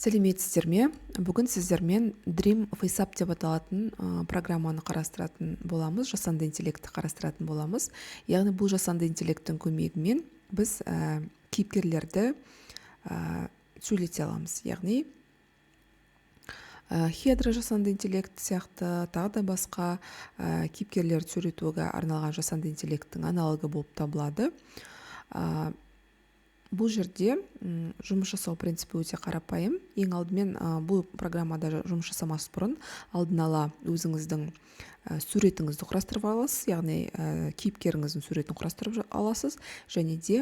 Сәлеметсіздер ме? Бүгін сіздермен Dream FaceApp деп аталатын программаны қарастыратын боламыз, жасанды интеллектті қарастыратын боламыз. Яғни бұл жасанды интеллекттің көмегімен біз кейіпкерлерді сөйлете аламыз. Яғни Хедра жасанды интеллект сияқты тағы да басқа кейіпкерлерді сөйлетуге арналған жасанды интеллекттің аналогы болып табылады. Бұл жерде жұмыс жасау принципі өте қарапайым. Ең алдымен бұл программада жұмыс жасамас бұрын алдын ала өзіңіздің суретіңізді құрастырып аласыз, яғни кейіпкеріңіздің суретін құрастырып аласыз, және де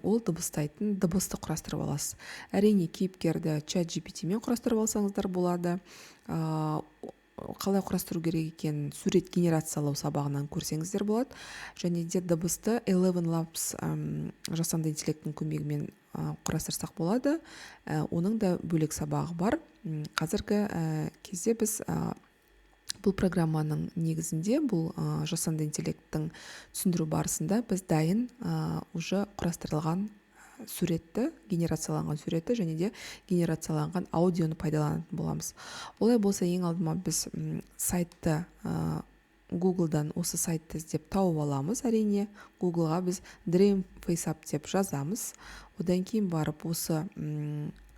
ол дыбыстайтын дыбысты құрастырып аласыз. Әрине кейіпкерді ChatGPT-мен құрастырып алсаңыздар болады. Қалай құрастыру керек екенін сурет генерациялау сабағынан көрсеңіздер болады. Және де дыбысты Eleven Labs жасанды интеллекттің көмегімен құрастырсақ болады. Оның да бөлек сабағы бар. Қазіргі кезде біз бұл программаның негізінде, бұл жасанды интеллекттің түсіндіру барысында біз дайын уже құрастырылған суретті, генерацияланған суретті және де генерацияланған аудионы пайдаланатын боламыз. Олай болса, ең алдыма біз сайтты Google-дан осы сайтты іздеп тауып аламыз. Әрине, Google-ға біз Dream FaceApp деп жазамыз. Одан кейін барып, осы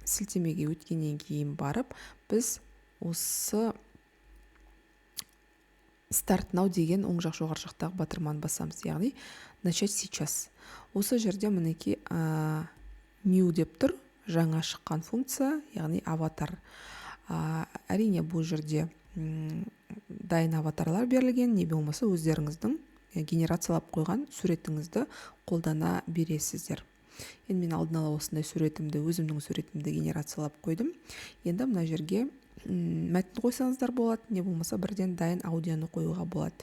сілтемеге өткеннен кейін барып, біз осы Start Now деген оң жақ жоғары жақтағы батырманы басамыз. Яғни, начать сейчас. Осы жерде мінеки New деп тұр, жаңа шыққан функция, яғни аватар. Әрине, бұл жерде дайын аватарлар берілген, не болмаса өздеріңіздің генерациялап қойған суретіңізді қолдана бересіздер. Енді мен алдын ала осындай өзімнің суретімді генерациялап қойдым. Енді мына жерге мәтін қойсаңыздар болады, не болмаса бірден дайын аудионы қоюға болады.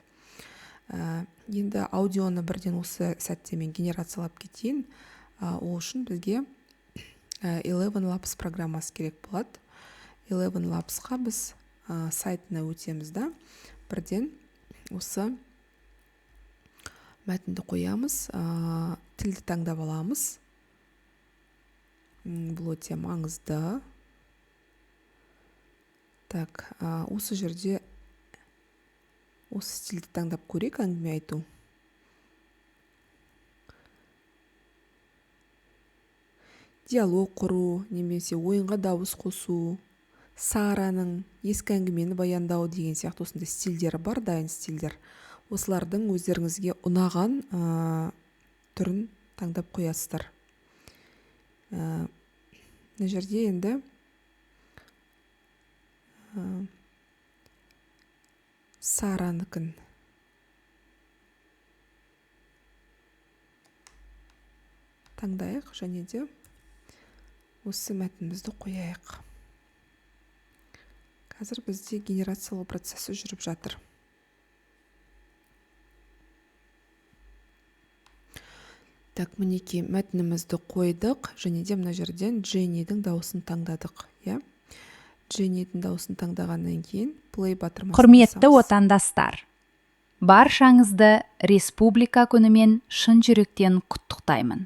Енді аудионы бірден осы сәтте мен генерациялап кетейін. Ол үшін бізге Eleven Labs программасы керек болады. Eleven Labsқа біз сайтына өтеміз да, бірден осы мәтінді қоямыз, тілді таңдап аламыз. Бұл өте маңызды. Так, осы жерде осы стильді таңдап көрейік, әңгіме айту. Диалог құру, немесе ойынға дауыс қосу, Сараның ескі әңгімені баяндау деген сияқты осындай стильдері бар, дайын стильдер. Осылардың өздеріңізге ұнаған түрін таңдап қоясыздар. Мына жерде енді Сараныкін таңдайық, және де осы мәтінімізді қояйық. Қазір бізде генерациялау процесі жүріп жатыр. Так, мінеки мәтінімізді қойдық, және де мына жерден Дженнидің дауысын таңдадық. Дженнидің дауысын таңдағаннан кейін play батырмасын Құрметті отандастар, баршаңызды Республика күнімен шын жүректен құттықтаймын.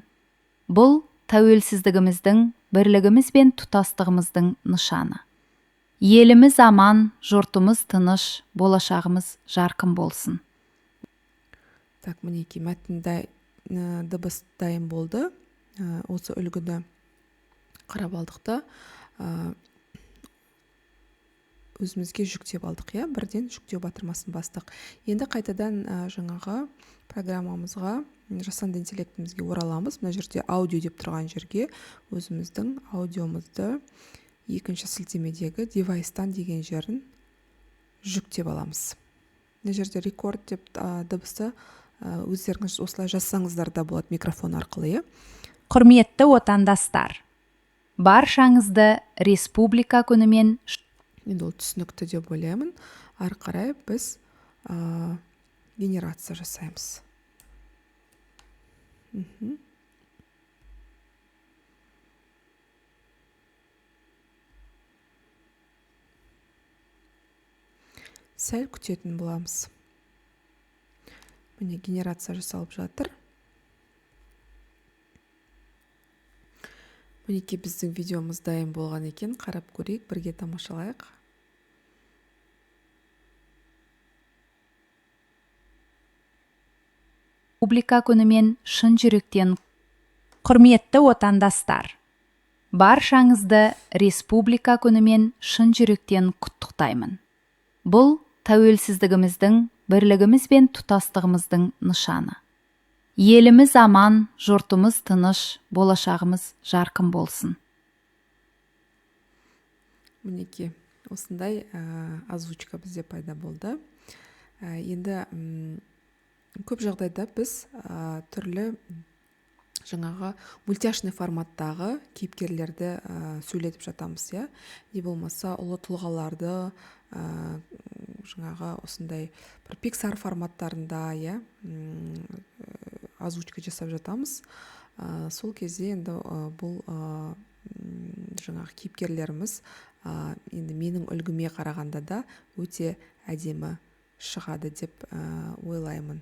Бұл тәуелсіздігіміздің, бірлігіміз бен тұтастығымыздың нышаны. Еліміз аман, жұртымыз тыныш, болашағымыз жарқын болсын. Так, мінеки мәтінді дыбыс дайын болды. Осы үлгіні қарап алдықта өзімізге жүктеп алдық, бірден жүктеу батырмасын бастық. Енді қайтадан жаңағы программамызға, жасанды интеллектімізге ораламыз. Мына жерде аудио деп тұрған жерге өзіміздің аудиомызды екінші сілтемедегі девайстан деген жерін жүктеп аламыз. Мына жерде рекорд деп дыбысты өздеріңіз осылай жазсаңыздар да болады микрофон арқылы. Құрметті отандастар, баршаңызды Республика күнімен Енді ол түсінікті деп ойлаймын. Ары қарай біз генерация жасаймыз. Сәл күтетін боламыз. Міне генерация жасалып жатыр. мінекей біздің видеомыз дайын болған екен, қарап көрейік, бірге тамашалайық. Республика күнімен шын жүректен құрметті отандастар. Баршаңызды Республика күнімен шын жүректен құттықтаймын. Бұл тәуелсіздігіміздің, бірлігіміз бен тұтастығымыздың нышаны. Еліміз аман, жұртымыз тыныш, болашағымыз жарқын болсын. Мінекей, осындай озвучка бізде пайда болды. Енді көп жағдайда біз түрлі жаңағы мультяшный форматтағы кейіпкерлерді сөйлетіп жатамыз, иә. Не болмаса ұлы тұлғаларды жаңағы осындай бір Pixar форматтарында, иә, озвучка жасап жатамыз. Сол кезде енді бұл жаңағы кейіпкерлеріміз енді менің үлгіме қарағанда да өте әдемі шығады деп ойлаймын.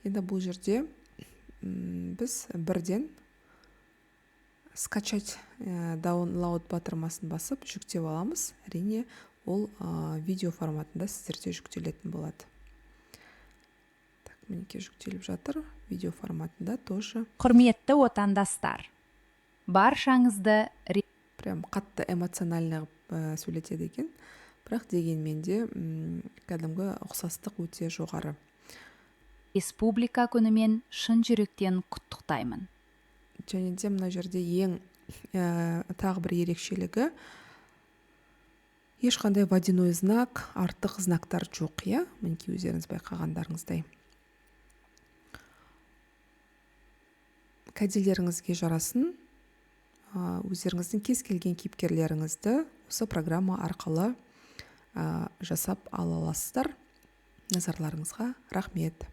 Енді бұл жерде біз бірден скачать download батырмасын басып жүктеп аламыз. Әрине, ол видео форматында сіздерде жүктелетін болады. Так, мінекей жүктеліп жатыр. Видео форматында тоже. Құрметті отандастар. Баршаңызды Прям қатты эмоциональный сөйлетеді екен. Бірақ дегенмен де кәдімгі ұқсастық өте жоғары. Республика күнімен шын жүректен құттықтаймын. Және де мына жерде ең тағы бір ерекшелігі, ешқандай водяной знак, артық знактар жоқ, иә? Мінекей өздеріңіз байқағандарыңыздай. Кәделеріңізге жарасын, өздеріңіздің кез келген кейіпкерлеріңізді осы программа арқылы жасап ала аласыздар. Назарларыңызға рахмет.